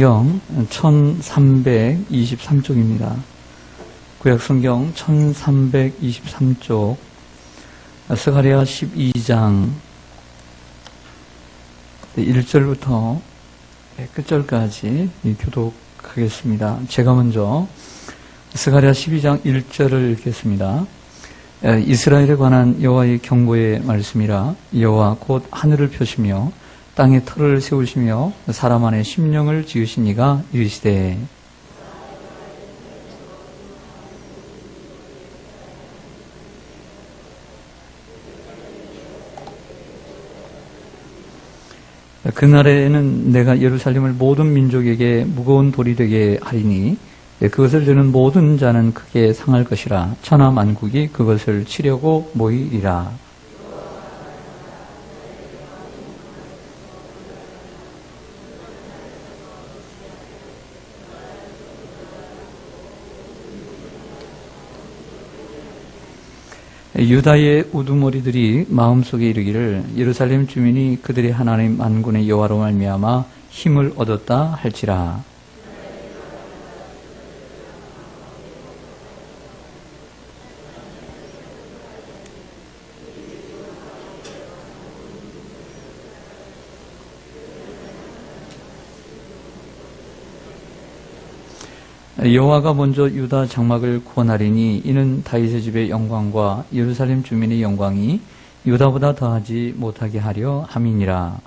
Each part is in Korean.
성경 1323쪽입니다. 구약성경 1323쪽 스가랴 12장 1절부터 끝절까지 교독하겠습니다. 제가 먼저 스가랴 12장 1절을 읽겠습니다. 이스라엘에 관한 여호와의 경고의 말씀이라. 여호와 곧 하늘을 펴시며 땅에 터를 세우시며 사람 안에 심령을 지으신 이가 이르시되, 그날에는 내가 예루살렘을 모든 민족에게 무거운 돌이 되게 하리니 그것을 드는 모든 자는 크게 상할 것이라. 천하 만국이 그것을 치려고 모이리라. 유다의 우두머리들이 마음속에 이르기를 예루살렘 주민이 그들의 하나님 만군의 여호와로 말미암아 힘을 얻었다 할지라. 여호와가 먼저 유다 장막을 구원하리니 이는 다윗의 집의 영광과 예루살렘 주민의 영광이 유다보다 더하지 못하게 하려 함이니라.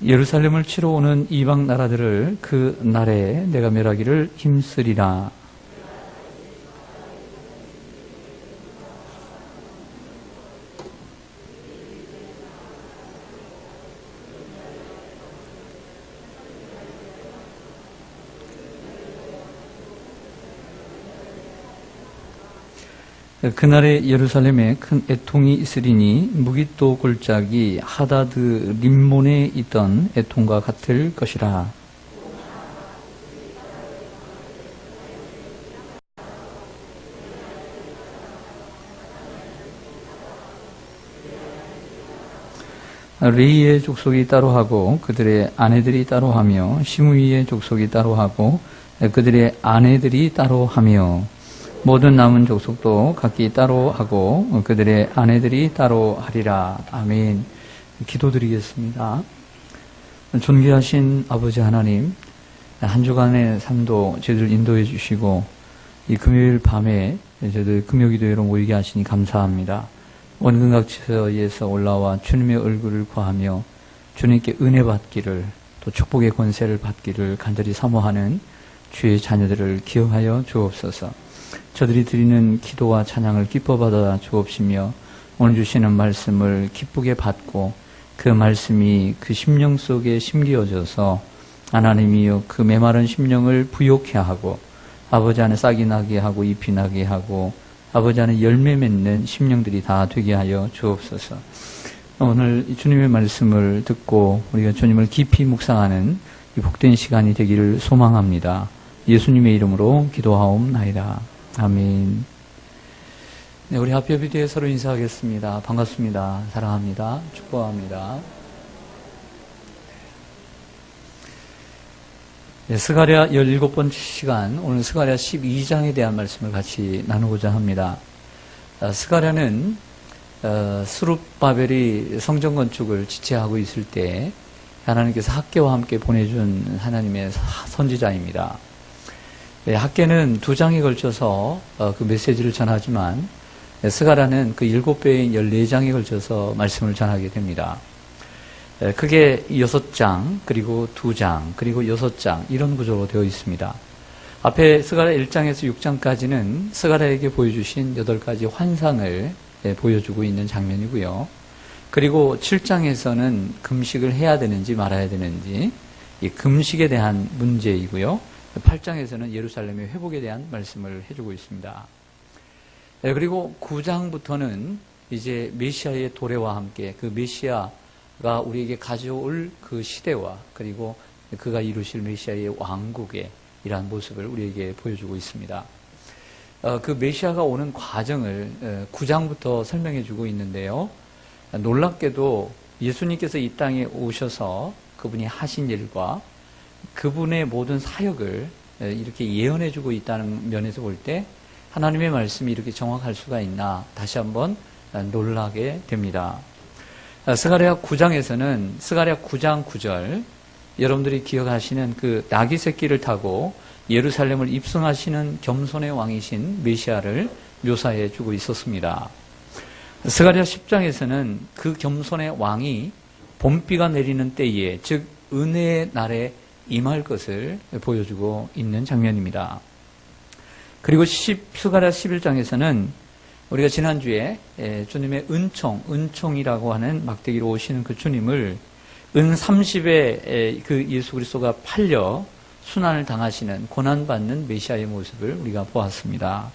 예루살렘을 치러 오는 이방 나라들을 그 날에 내가 멸하기를 힘쓰리라. 그날에 예루살렘에 큰 애통이 있으리니 무깃도 골짜기 하다드 림몬에 있던 애통과 같을 것이라. 레이의 족속이 따로 하고 그들의 아내들이 따로 하며 시므이의 족속이 따로 하고 그들의 아내들이 따로 하며 모든 남은 족속도 각기 따로 하고 그들의 아내들이 따로 하리라. 아멘. 기도드리겠습니다. 존귀하신 아버지 하나님, 한 주간의 삶도 저희들 인도해 주시고 이 금요일 밤에 저희들 금요기도회로 모이게 하시니 감사합니다. 원근각지에서 올라와 주님의 얼굴을 구하며 주님께 은혜 받기를, 또 축복의 권세를 받기를 간절히 사모하는 주의 자녀들을 기억하여 주옵소서. 저들이 드리는 기도와 찬양을 기뻐 받아 주옵시며 오늘 주시는 말씀을 기쁘게 받고 그 말씀이 그 심령 속에 심기어져서 하나님이여 그 메마른 심령을 부욕케 하고 아버지 안에 싹이 나게 하고 잎이 나게 하고 아버지 안에 열매 맺는 심령들이 다 되게 하여 주옵소서. 오늘 주님의 말씀을 듣고 우리가 주님을 깊이 묵상하는 이 복된 시간이 되기를 소망합니다. 예수님의 이름으로 기도하옵나이다. 아멘. 네, 우리 합협이 뒤에 서로 인사하겠습니다. 반갑습니다. 사랑합니다. 축복합니다. 네, 스가랴 17번째 시간, 오늘 스가랴 12장에 대한 말씀을 같이 나누고자 합니다. 스가랴는 스룹바벨이 성전 건축을 지체하고 있을 때 하나님께서 학개와 함께 보내준 하나님의 선지자입니다. 네, 학개는 2장에 걸쳐서 그 메시지를 전하지만 스가랴는 그 7배인 14장에 걸쳐서 말씀을 전하게 됩니다. 크게 6장, 그리고 2장, 그리고 6장 이런 구조로 되어 있습니다. 앞에 스가랴 1장에서 6장까지는 스가랴에게 보여주신 8가지 환상을 보여주고 있는 장면이고요. 그리고 7장에서는 금식을 해야 되는지 말아야 되는지 이 금식에 대한 문제이고요. 8장에서는 예루살렘의 회복에 대한 말씀을 해주고 있습니다. 그리고 9장부터는 이제 메시아의 도래와 함께 그 메시아가 우리에게 가져올 그 시대와 그리고 그가 이루실 메시아의 왕국의 이러한 모습을 우리에게 보여주고 있습니다. 그 메시아가 오는 과정을 9장부터 설명해 주고 있는데요. 놀랍게도 예수님께서 이 땅에 오셔서 그분이 하신 일과 그분의 모든 사역을 이렇게 예언해 주고 있다는 면에서 볼 때 하나님의 말씀이 이렇게 정확할 수가 있나 다시 한번 놀라게 됩니다. 스가랴 9장에서는 스가랴 9장 9절 여러분들이 기억하시는 그 나귀 새끼를 타고 예루살렘을 입성하시는 겸손의 왕이신 메시아를 묘사해 주고 있었습니다. 스가랴 10장에서는 그 겸손의 왕이 봄비가 내리는 때에 즉 은혜의 날에 임할 것을 보여주고 있는 장면입니다. 그리고 스가랴 11장에서는 우리가 지난주에 주님의 은총이라고 하는 막대기로 오시는 그 주님을 은 30에 그 예수 그리스도가 팔려 순환을 당하시는 고난받는 메시아의 모습을 우리가 보았습니다.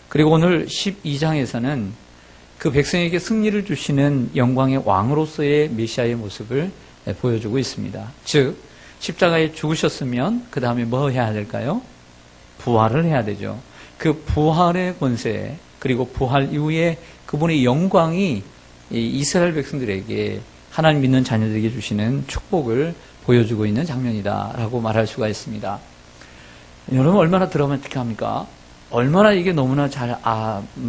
그리고 오늘 12장에서는 그 백성에게 승리를 주시는 영광의 왕으로서의 메시아의 모습을 보여주고 있습니다. 즉 십자가에 죽으셨으면 그 다음에 뭐 해야 될까요? 부활을 해야 되죠. 그 부활의 권세 그리고 부활 이후에 그분의 영광이 이스라엘 백성들에게 하나님 믿는 자녀들에게 주시는 축복을 보여주고 있는 장면이다라고 말할 수가 있습니다. 여러분 얼마나 드라마틱합니까? 얼마나 이게 너무나 잘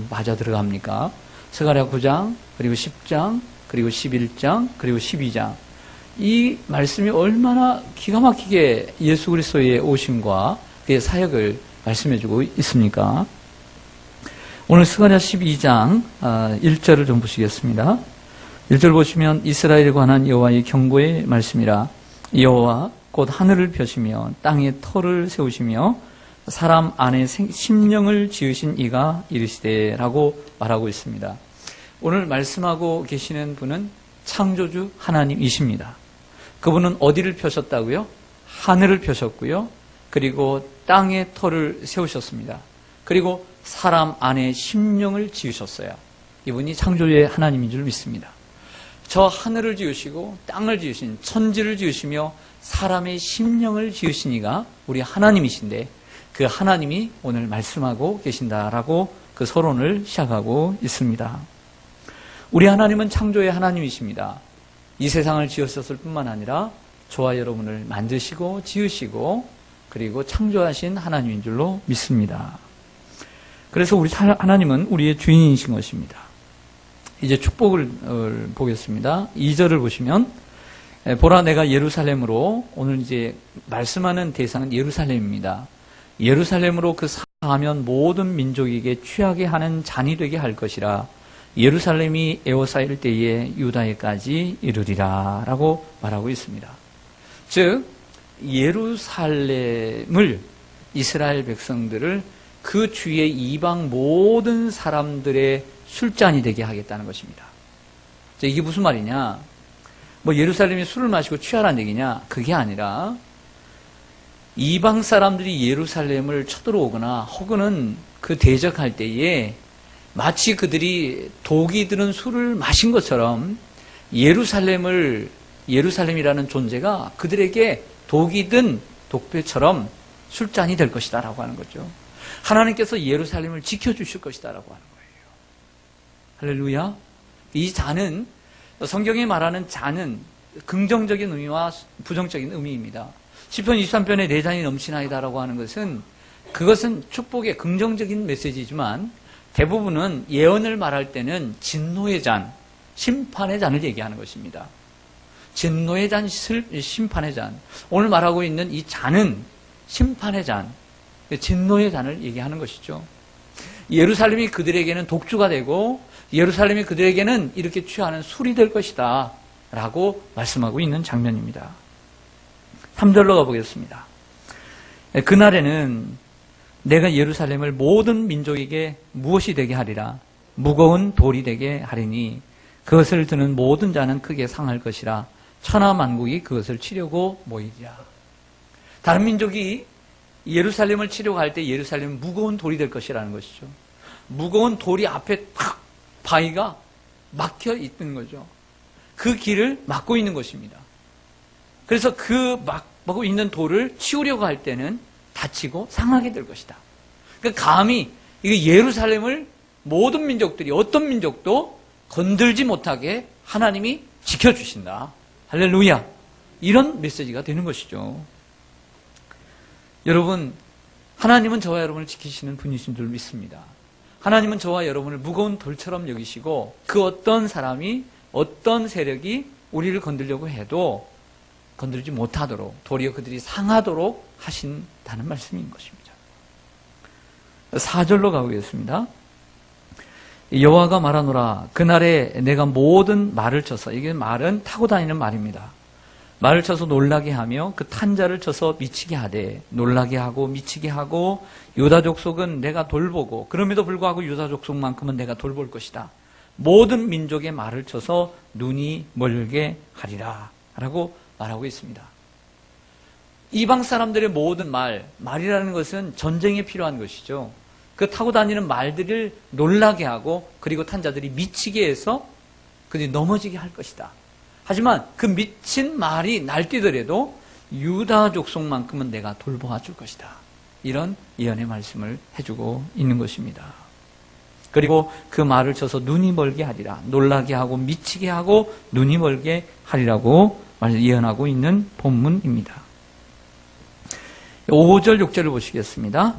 맞아 들어갑니까? 스가랴 9장 그리고 10장 그리고 11장 그리고 12장 이 말씀이 얼마나 기가 막히게 예수 그리스도의 오심과 그의 사역을 말씀해주고 있습니까? 오늘 스가랴 12장 1절을 좀 보시겠습니다. 1절 보시면 이스라엘에 관한 여호와의 경고의 말씀이라. 여호와 곧 하늘을 펴시며 땅에 터를 세우시며 사람 안에 심령을 지으신 이가 이르시되라고 말하고 있습니다. 오늘 말씀하고 계시는 분은 창조주 하나님이십니다. 그분은 어디를 펴셨다고요? 하늘을 펴셨고요. 그리고 땅에 터를 세우셨습니다. 그리고 사람 안에 심령을 지으셨어요. 이분이 창조주의 하나님인 줄 믿습니다. 저 하늘을 지으시고 땅을 지으신 천지를 지으시며 사람의 심령을 지으신 이가 우리 하나님이신데 그 하나님이 오늘 말씀하고 계신다라고 그 서론을 시작하고 있습니다. 우리 하나님은 창조의 하나님이십니다. 이 세상을 지으셨을 뿐만 아니라 저와 여러분을 만드시고 지으시고 그리고 창조하신 하나님인 줄로 믿습니다. 그래서 우리 하나님은 우리의 주인이신 것입니다. 이제 축복을 보겠습니다. 2절을 보시면 보라 내가 예루살렘으로 오늘 이제 말씀하는 대상은 예루살렘입니다. 예루살렘으로 그 사하면 모든 민족에게 취하게 하는 잔이 되게 할 것이라. 예루살렘이 에워싸일 때에 유다에까지 이르리라 라고 말하고 있습니다. 즉 예루살렘을 이스라엘 백성들을 그 주위의 이방 모든 사람들의 술잔이 되게 하겠다는 것입니다. 이게 무슨 말이냐? 뭐 예루살렘이 술을 마시고 취하라는 얘기냐? 그게 아니라 이방 사람들이 예루살렘을 쳐들어오거나 혹은 그 대적할 때에 마치 그들이 독이 드는 술을 마신 것처럼 예루살렘이라는 존재가 그들에게 독이 든 독배처럼 술잔이 될 것이다 라고 하는 거죠. 하나님께서 예루살렘을 지켜주실 것이다 라고 하는 거예요. 할렐루야. 이 잔은 성경이 말하는 잔은 긍정적인 의미와 부정적인 의미입니다. 시편 23편에 내 잔이 넘치나이다 라고 하는 것은 그것은 축복의 긍정적인 메시지지만 대부분은 예언을 말할 때는 진노의 잔, 심판의 잔을 얘기하는 것입니다. 진노의 잔, 심판의 잔. 오늘 말하고 있는 이 잔은 심판의 잔, 진노의 잔을 얘기하는 것이죠. 예루살렘이 그들에게는 독주가 되고 예루살렘이 그들에게는 이렇게 취하는 술이 될 것이다 라고 말씀하고 있는 장면입니다. 3절로 가보겠습니다. 그날에는 내가 예루살렘을 모든 민족에게 무엇이 되게 하리라. 무거운 돌이 되게 하리니 그것을 드는 모든 자는 크게 상할 것이라. 천하 만국이 그것을 치려고 모이리라. 다른 민족이 예루살렘을 치려고 할 때 예루살렘은 무거운 돌이 될 것이라는 것이죠. 무거운 돌이 앞에 탁 바위가 막혀 있는 거죠. 그 길을 막고 있는 것입니다. 그래서 그 막고 있는 돌을 치우려고 할 때는 다치고 상하게 될 것이다. 그러니까 감히 예루살렘을 모든 민족들이 어떤 민족도 건들지 못하게 하나님이 지켜주신다. 할렐루야. 이런 메시지가 되는 것이죠. 여러분, 하나님은 저와 여러분을 지키시는 분이신 줄 믿습니다. 하나님은 저와 여러분을 무거운 돌처럼 여기시고 그 어떤 사람이 어떤 세력이 우리를 건들려고 해도 건들지 못하도록 도리어 그들이 상하도록 하신다는 말씀인 것입니다. 4절로 가보겠습니다. 여호와가 말하노라 그날에 내가 모든 말을 쳐서, 이게 말은 타고 다니는 말입니다. 말을 쳐서 놀라게 하며 그 탄자를 쳐서 미치게 하되, 놀라게 하고 미치게 하고 유다 족속은 내가 돌보고 그럼에도 불구하고 유다 족속만큼은 내가 돌볼 것이다. 모든 민족의 말을 쳐서 눈이 멀게 하리라 라고 말하고 있습니다. 이방 사람들의 모든 말이라는 것은 전쟁에 필요한 것이죠. 그 타고 다니는 말들을 놀라게 하고 그리고 탄자들이 미치게 해서 그들이 넘어지게 할 것이다. 하지만 그 미친 말이 날뛰더라도 유다 족속만큼은 내가 돌보아 줄 것이다. 이런 예언의 말씀을 해주고 있는 것입니다. 그리고 그 말을 쳐서 눈이 멀게 하리라. 놀라게 하고 미치게 하고 눈이 멀게 하리라고 예언하고 있는 본문입니다. 5절, 6절을 보시겠습니다.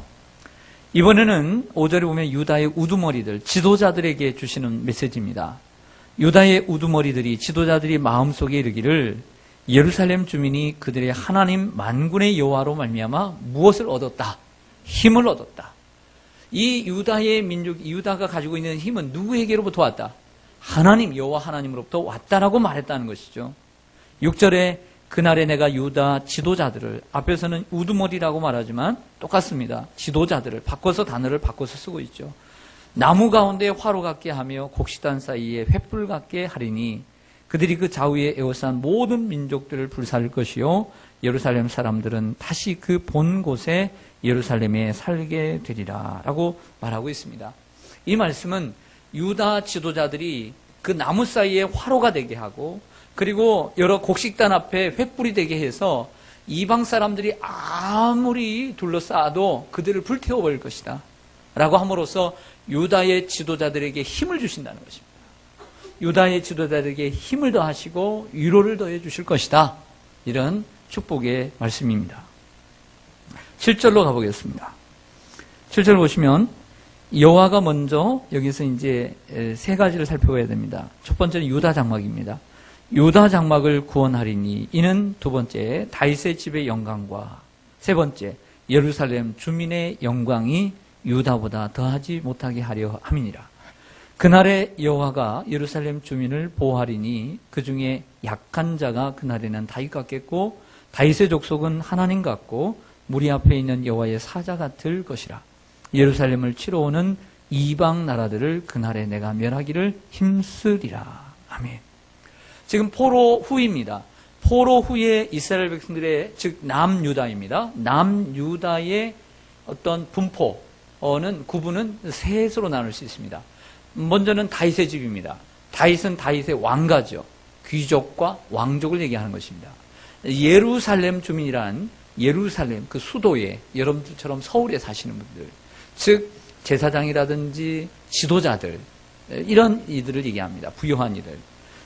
이번에는 5절에 보면 유다의 우두머리들, 지도자들에게 주시는 메시지입니다. 유다의 우두머리들이, 지도자들이 마음속에 이르기를 예루살렘 주민이 그들의 하나님 만군의 여호와로 말미암아 무엇을 얻었다? 힘을 얻었다. 이 유다의 민족, 유다가 가지고 있는 힘은 누구에게로부터 왔다? 하나님, 여호와 하나님으로부터 왔다라고 말했다는 것이죠. 6절에 그날에 내가 유다 지도자들을, 앞에서는 우두머리라고 말하지만 똑같습니다. 지도자들을 바꿔서, 단어를 바꿔서 쓰고 있죠. 나무 가운데 화로 같게 하며 곡식단 사이에 횃불 같게 하리니 그들이 그 좌우에 에워싼 모든 민족들을 불사를 것이요 예루살렘 사람들은 다시 그 본 곳에 예루살렘에 살게 되리라 라고 말하고 있습니다. 이 말씀은 유다 지도자들이 그 나무 사이에 화로가 되게 하고 그리고 여러 곡식단 앞에 횃불이 되게 해서 이방 사람들이 아무리 둘러싸도 그들을 불태워버릴 것이다 라고 함으로써 유다의 지도자들에게 힘을 주신다는 것입니다. 유다의 지도자들에게 힘을 더하시고 위로를 더해 주실 것이다. 이런 축복의 말씀입니다. 7절로 가보겠습니다. 7절 보시면 여호와가 먼저 여기서 이제 세 가지를 살펴봐야 됩니다. 첫 번째는 유다 장막입니다. 유다 장막을 구원하리니 이는 두 번째 다윗의 집의 영광과 세 번째 예루살렘 주민의 영광이 유다보다 더하지 못하게 하려 함이니라. 그날에 여호와가 예루살렘 주민을 보호하리니 그 중에 약한 자가 그날에는 다윗 같겠고 다윗의 족속은 하나님 같고 무리 앞에 있는 여호와의 사자 같을 것이라. 예루살렘을 치러 오는 이방 나라들을 그날에 내가 멸하기를 힘쓰리라. 아멘. 지금 포로 후입니다. 포로 후에 이스라엘 백성들의, 즉 남유다입니다. 남유다의 어떤 분포는, 구분은 셋으로 나눌 수 있습니다. 먼저는 다윗의 집입니다. 다윗은 다윗의 왕가죠. 귀족과 왕족을 얘기하는 것입니다. 예루살렘 주민이란 예루살렘 그 수도에, 여러분들처럼 서울에 사시는 분들, 즉 제사장이라든지 지도자들, 이런 이들을 얘기합니다. 부유한 이들.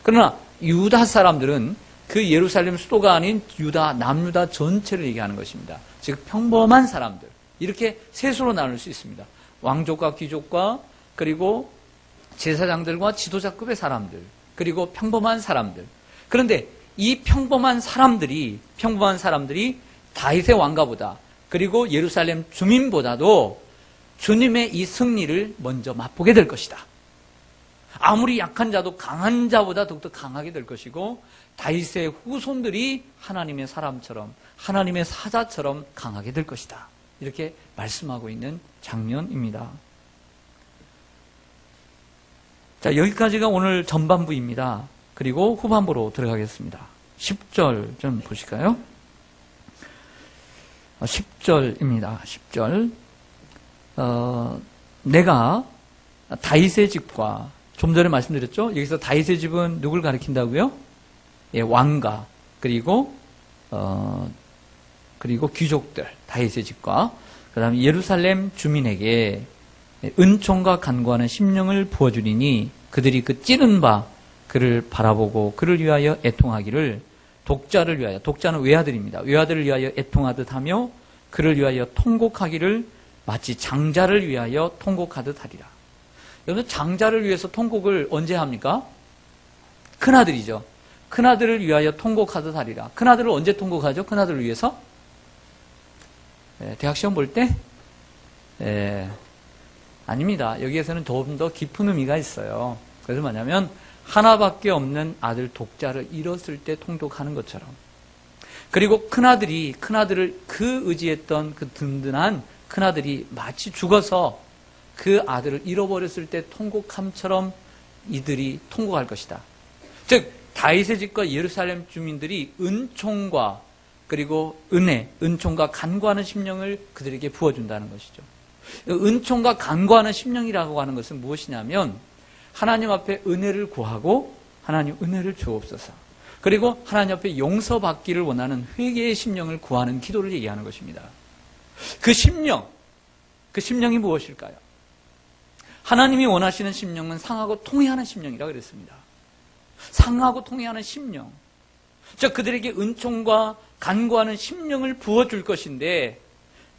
그러나 유다 사람들은 그 예루살렘 수도가 아닌 유다, 남유다 전체를 얘기하는 것입니다. 즉 평범한 사람들, 이렇게 셋으로 나눌 수 있습니다. 왕족과 귀족과 그리고 제사장들과 지도자급의 사람들, 그리고 평범한 사람들. 그런데 이 평범한 사람들이 다윗의 왕가보다, 그리고 예루살렘 주민보다도 주님의 이 승리를 먼저 맛보게 될 것이다. 아무리 약한 자도 강한 자보다 더욱더 강하게 될 것이고, 다윗의 후손들이 하나님의 사람처럼, 하나님의 사자처럼 강하게 될 것이다. 이렇게 말씀하고 있는 장면입니다. 자, 여기까지가 오늘 전반부입니다. 그리고 후반부로 들어가겠습니다. 10절 좀 보실까요? 10절입니다. 10절. 내가 다윗의 집과, 좀 전에 말씀드렸죠? 여기서 다윗의 집은 누굴 가리킨다고요? 예, 왕가, 그리고 그리고 귀족들, 다윗의 집과 그 다음에 예루살렘 주민에게 은총과 간구하는 심령을 부어주리니 그들이 그 찌른 바 그를 바라보고 그를 위하여 애통하기를 독자를 위하여, 독자는 외아들입니다. 외아들을 위하여 애통하듯 하며 그를 위하여 통곡하기를 마치 장자를 위하여 통곡하듯 하리라. 여러분, 장자를 위해서 통곡을 언제 합니까? 큰아들이죠. 큰아들을 위하여 통곡하듯 하리라. 큰아들을 언제 통곡하죠? 큰아들을 위해서? 대학 시험 볼 때? 아닙니다. 여기에서는 조금 더 깊은 의미가 있어요. 그래서 뭐냐면 하나밖에 없는 아들 독자를 잃었을 때 통독하는 것처럼, 그리고 큰아들을 그 의지했던 그 든든한 큰아들이 마치 죽어서 그 아들을 잃어버렸을 때 통곡함처럼 이들이 통곡할 것이다. 즉 다윗의 집과 예루살렘 주민들이 은총과 그리고 은총과 간구하는 심령을 그들에게 부어준다는 것이죠. 은총과 간구하는 심령이라고 하는 것은 무엇이냐면 하나님 앞에 은혜를 구하고 하나님 은혜를 주옵소서, 그리고 하나님 앞에 용서받기를 원하는 회개의 심령을 구하는 기도를 얘기하는 것입니다. 그 심령이 무엇일까요? 하나님이 원하시는 심령은 상하고 통회하는 심령이라고 그랬습니다. 상하고 통회하는 심령, 즉 그들에게 은총과 간구하는 심령을 부어줄 것인데,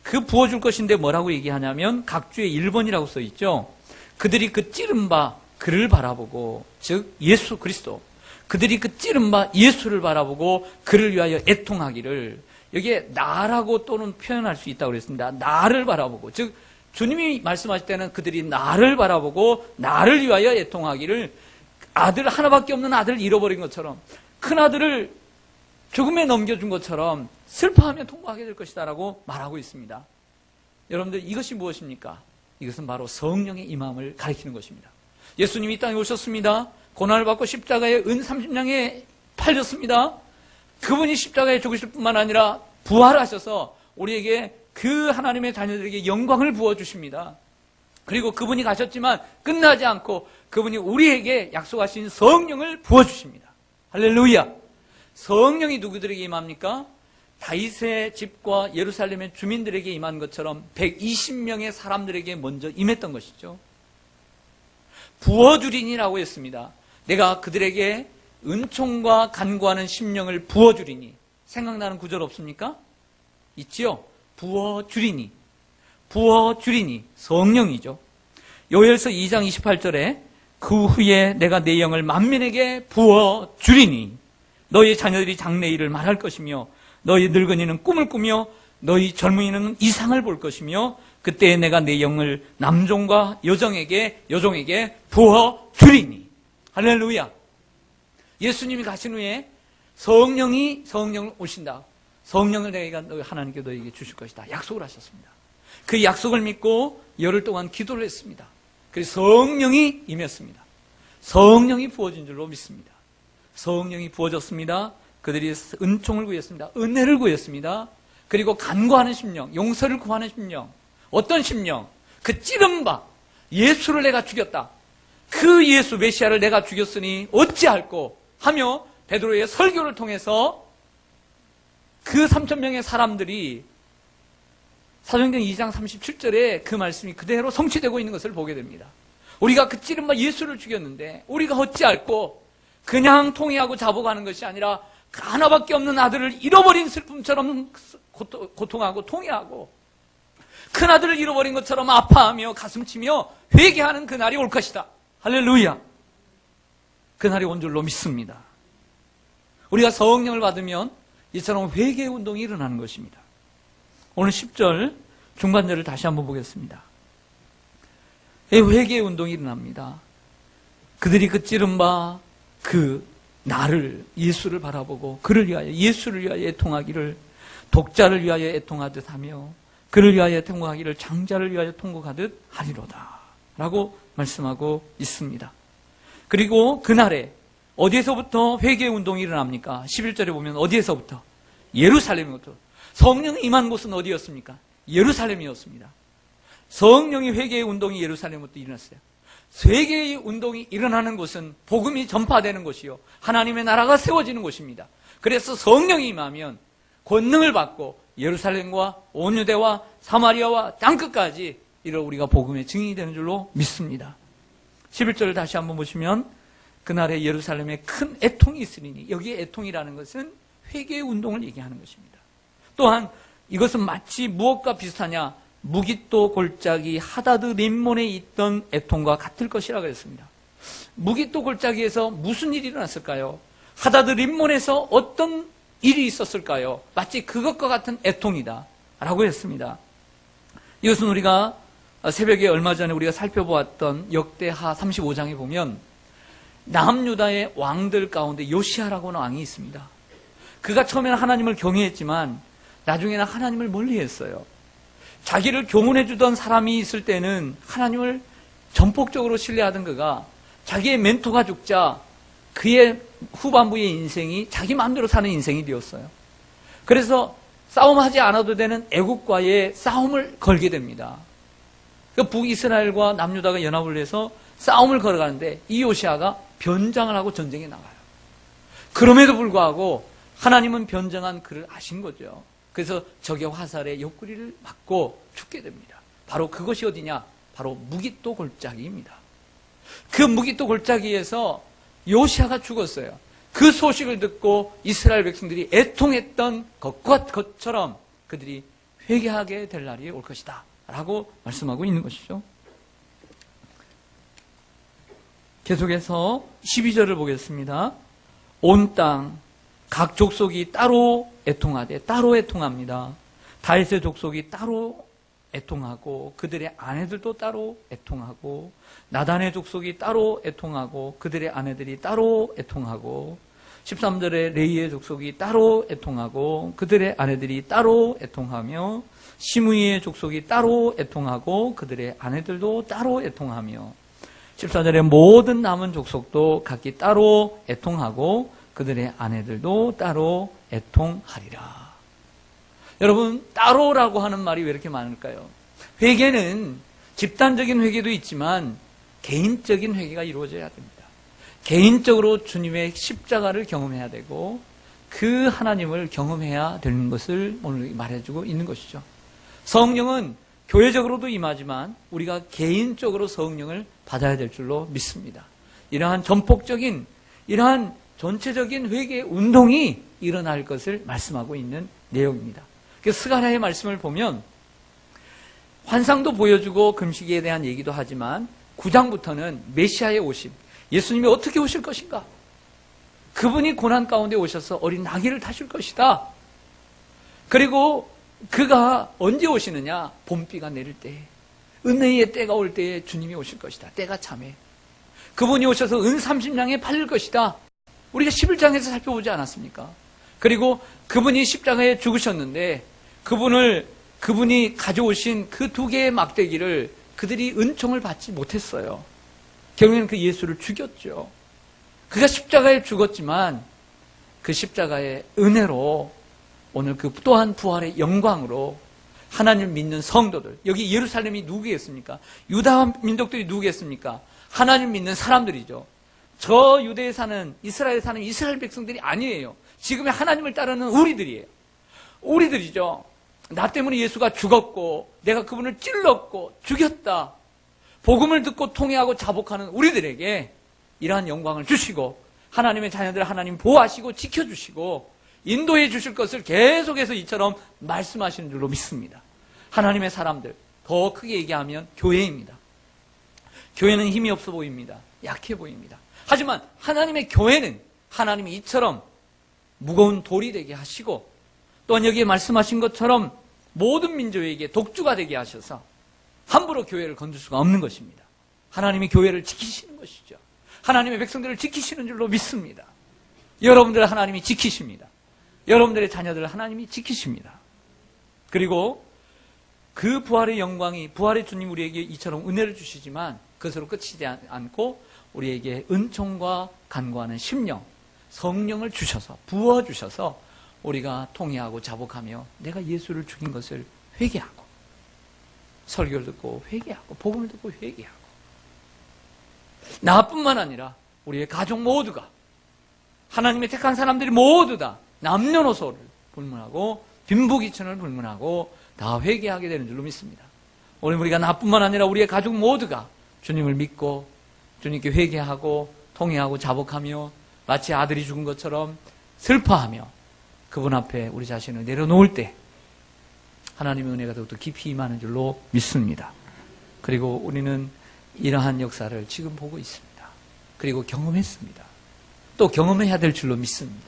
그 부어줄 것인데 뭐라고 얘기하냐면 각주에 1번이라고 써있죠. 그들이 그 찌른 바 그를 바라보고, 즉 예수 그리스도, 그들이 그 찌른 바 예수를 바라보고 그를 위하여 애통하기를, 여기에 나라고 또는 표현할 수 있다고 그랬습니다. 나를 바라보고, 즉 주님이 말씀하실 때는 그들이 나를 바라보고 나를 위하여 애통하기를, 아들 하나밖에 없는 아들을 잃어버린 것처럼, 큰아들을 죽음에 넘겨준 것처럼 슬퍼하며 통곡하게 될 것이다 라고 말하고 있습니다. 여러분들, 이것이 무엇입니까? 이것은 바로 성령의 임함을 가리키는 것입니다. 예수님이 이 땅에 오셨습니다. 고난을 받고 십자가에 은 30냥에 팔렸습니다. 그분이 십자가에 죽으실 뿐만 아니라 부활하셔서 우리에게, 그 하나님의 자녀들에게 영광을 부어주십니다. 그리고 그분이 가셨지만 끝나지 않고 그분이 우리에게 약속하신 성령을 부어주십니다. 할렐루야! 성령이 누구들에게 임합니까? 다윗의 집과 예루살렘의 주민들에게 임한 것처럼 120명의 사람들에게 먼저 임했던 것이죠. 부어주리니라고 했습니다. 내가 그들에게 은총과 간구하는 심령을 부어주리니. 생각나는 구절 없습니까? 있지요? 부어주리니. 성령이죠. 요엘서 2장 28절에 그 후에 내가 내 영을 만민에게 부어주리니 너희 자녀들이 장래일을 말할 것이며 너희 늙은이는 꿈을 꾸며 너희 젊은이는 이상을 볼 것이며 그때 내가 내 영을 남종과 여종에게 부어주리니. 할렐루야. 예수님이 가신 후에 성령을 오신다. 성령을 내가 하나님께 너에게 주실 것이다 약속을 하셨습니다. 그 약속을 믿고 열흘 동안 기도를 했습니다. 그래서 성령이 임했습니다. 성령이 부어진 줄로 믿습니다. 성령이 부어졌습니다. 그들이 은총을 구했습니다. 은혜를 구했습니다. 그리고 간구하는 심령, 용서를 구하는 심령. 어떤 심령? 그 찌른 바 예수를 내가 죽였다. 그 예수 메시아를 내가 죽였으니 어찌할꼬 하며 베드로의 설교를 통해서 그 3,000명의 사람들이 사도행전 2장 37절에 그 말씀이 그대로 성취되고 있는 것을 보게 됩니다. 우리가 그 찌른 바 예수를 죽였는데 우리가 어찌할꼬, 그냥 통회하고 자복하는 것이 아니라 그 하나밖에 없는 아들을 잃어버린 슬픔처럼 고통하고 통회하고, 큰 아들을 잃어버린 것처럼 아파하며 가슴치며 회개하는 그날이 올 것이다. 할렐루야. 그날이 온 줄로 믿습니다. 우리가 성령을 받으면 이처럼 회개의 운동이 일어나는 것입니다. 오늘 10절 중반절을 다시 한번 보겠습니다. 회개의 운동이 일어납니다. 그들이 그 찌른 바 그 나를, 예수를 바라보고 그를 위하여, 예수를 위하여 애통하기를 독자를 위하여 애통하듯 하며 그를 위하여 통곡하기를 장자를 위하여 통곡하듯 하리로다 라고 말씀하고 있습니다. 그리고 그날에 어디에서부터 회개의 운동이 일어납니까? 11절에 보면 어디에서부터? 예루살렘부터. 성령이 임한 곳은 어디였습니까? 예루살렘이었습니다. 성령이 회개의 운동이 예루살렘부터 일어났어요. 회개의 운동이 일어나는 곳은 복음이 전파되는 곳이요, 하나님의 나라가 세워지는 곳입니다. 그래서 성령이 임하면 권능을 받고 예루살렘과 온 유대와 사마리아와 땅끝까지 이를 우리가 복음의 증인이 되는 줄로 믿습니다. 11절을 다시 한번 보시면 그날에 예루살렘에 큰 애통이 있으리니, 여기에 애통이라는 것은 회개의 운동을 얘기하는 것입니다. 또한 이것은 마치 무엇과 비슷하냐, 무깃도 골짜기 하다드 림몬에 있던 애통과 같을 것이라 그랬습니다. 무깃도 골짜기에서 무슨 일이 일어났을까요? 하다드 림몬에서 어떤 일이 있었을까요? 마치 그것과 같은 애통이다 라고 했습니다. 이것은 우리가 새벽에 얼마 전에 우리가 살펴보았던 역대하 35장에 보면 남유다의 왕들 가운데 요시야라고 하는 왕이 있습니다. 그가 처음에는 하나님을 경외했지만 나중에는 하나님을 멀리했어요. 자기를 교훈해 주던 사람이 있을 때는 하나님을 전폭적으로 신뢰하던 그가 자기의 멘토가 죽자 그의 후반부의 인생이 자기 마음대로 사는 인생이 되었어요. 그래서 싸움하지 않아도 되는 애국과의 싸움을 걸게 됩니다. 북이스라엘과 남유다가 연합을 해서 싸움을 걸어가는데 이 요시야가 변장을 하고 전쟁에 나가요. 그럼에도 불구하고 하나님은 변장한 그를 아신 거죠. 그래서 적의 화살에 옆구리를 맞고 죽게 됩니다. 바로 그것이 어디냐? 바로 무깃도 골짜기입니다. 그 무깃도 골짜기에서 요시야가 죽었어요. 그 소식을 듣고 이스라엘 백성들이 애통했던 것처럼 그들이 회개하게 될 날이 올 것이다 라고 말씀하고 있는 것이죠. 계속해서 12절을 보겠습니다. 온 땅 각 족속이 따로 애통하되, 따로 애통합니다. 다윗의 족속이 따로 애통하고 그들의 아내들도 따로 애통하고, 나단의 족속이 따로 애통하고 그들의 아내들이 따로 애통하고, 13절에 레이의 족속이 따로 애통하고 그들의 아내들이 따로 애통하며, 시므이의 족속이 따로 애통하고 그들의 아내들도 따로 애통하며, 14절에 모든 남은 족속도 각기 따로 애통하고 그들의 아내들도 따로 애통하리라. 여러분, 따로라고 하는 말이 왜 이렇게 많을까요? 회개는 집단적인 회개도 있지만 개인적인 회개가 이루어져야 됩니다. 개인적으로 주님의 십자가를 경험해야 되고 그 하나님을 경험해야 되는 것을 오늘 말해주고 있는 것이죠. 성령은 교회적으로도 임하지만 우리가 개인적으로 성령을 받아야 될 줄로 믿습니다. 이러한 전폭적인, 이러한 전체적인 회개 운동이 일어날 것을 말씀하고 있는 내용입니다. 스가랴의 말씀을 보면 환상도 보여주고 금식에 대한 얘기도 하지만 9장부터는 메시아의 오심, 예수님이 어떻게 오실 것인가? 그분이 고난 가운데 오셔서 어린 나귀를 타실 것이다. 그리고 그가 언제 오시느냐? 봄비가 내릴 때, 은혜의 때가 올 때에 주님이 오실 것이다. 때가 참해. 그분이 오셔서 은 30냥에 팔릴 것이다. 우리가 11장에서 살펴보지 않았습니까? 그리고 그분이 십자가에 죽으셨는데 그분이 가져오신 그 2개의 막대기를 그들이 은총을 받지 못했어요. 결국에는 그 예수를 죽였죠. 그가 십자가에 죽었지만 그 십자가의 은혜로 오늘 그 또한 부활의 영광으로 하나님을 믿는 성도들, 여기 예루살렘이 누구겠습니까? 유다 민족들이 누구겠습니까? 하나님 믿는 사람들이죠. 저 유대에 사는, 이스라엘에 사는 이스라엘 백성들이 아니에요. 지금의 하나님을 따르는 우리들이에요. 우리들이죠. 나 때문에 예수가 죽었고 내가 그분을 찔렀고 죽였다. 복음을 듣고 통회하고 자복하는 우리들에게 이러한 영광을 주시고 하나님의 자녀들을 하나님 보호하시고 지켜주시고 인도해 주실 것을 계속해서 이처럼 말씀하시는 줄로 믿습니다. 하나님의 사람들, 더 크게 얘기하면 교회입니다. 교회는 힘이 없어 보입니다. 약해 보입니다. 하지만 하나님의 교회는 하나님이 이처럼 무거운 돌이 되게 하시고 또한 여기에 말씀하신 것처럼 모든 민족에게 독주가 되게 하셔서 함부로 교회를 건들 수가 없는 것입니다. 하나님이 교회를 지키시는 것이죠. 하나님의 백성들을 지키시는 줄로 믿습니다. 여러분들을 하나님이 지키십니다. 여러분들의 자녀들을 하나님이 지키십니다. 그리고 그 부활의 영광이, 부활의 주님 우리에게 이처럼 은혜를 주시지만 그것으로 끝이지 않고 우리에게 은총과 간구하는 심령, 성령을 주셔서, 부어주셔서 우리가 통회하고 자복하며 내가 예수를 죽인 것을 회개하고 설교를 듣고 회개하고 복음을 듣고 회개하고 나뿐만 아니라 우리의 가족 모두가 하나님의 택한 사람들이 모두 다 남녀노소를 불문하고 빈부귀천을 불문하고 다 회개하게 되는 줄로 믿습니다. 오늘 우리가 나뿐만 아니라 우리의 가족 모두가 주님을 믿고 주님께 회개하고 통회하고 자복하며 마치 아들이 죽은 것처럼 슬퍼하며 그분 앞에 우리 자신을 내려놓을 때 하나님의 은혜가 더욱더 깊이 임하는 줄로 믿습니다. 그리고 우리는 이러한 역사를 지금 보고 있습니다. 그리고 경험했습니다. 또 경험해야 될 줄로 믿습니다.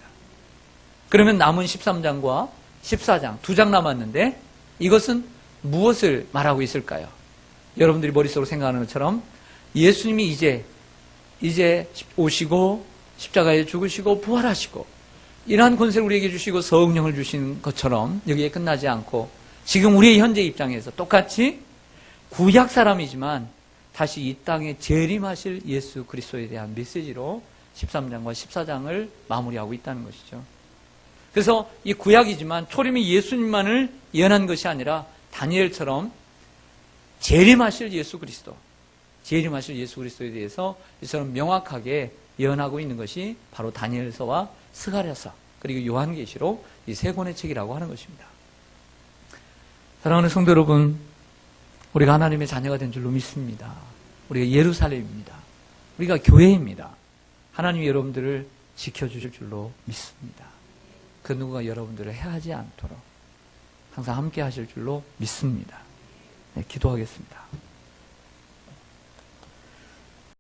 그러면 남은 13장과 14장 2장 남았는데 이것은 무엇을 말하고 있을까요? 여러분들이 머릿속으로 생각하는 것처럼 예수님이 이제 오시고 십자가에 죽으시고 부활하시고 이러한 권세를 우리에게 주시고 성령을 주신 것처럼 여기에 끝나지 않고 지금 우리의 현재 입장에서 똑같이 구약 사람이지만 다시 이 땅에 재림하실 예수 그리스도에 대한 메시지로 13장과 14장을 마무리하고 있다는 것이죠. 그래서 이 구약이지만 초림이 예수님만을 예언한 것이 아니라 다니엘처럼 재림하실 예수 그리스도에 대해서 이처럼 명확하게 예언하고 있는 것이 바로 다니엘서와 스가랴서 그리고 요한계시록 이 세 권의 책이라고 하는 것입니다. 사랑하는 성도 여러분, 우리가 하나님의 자녀가 된 줄로 믿습니다. 우리가 예루살렘입니다. 우리가 교회입니다. 하나님이 여러분들을 지켜주실 줄로 믿습니다. 그 누구가 여러분들을 해하지 않도록 항상 함께 하실 줄로 믿습니다. 네, 기도하겠습니다.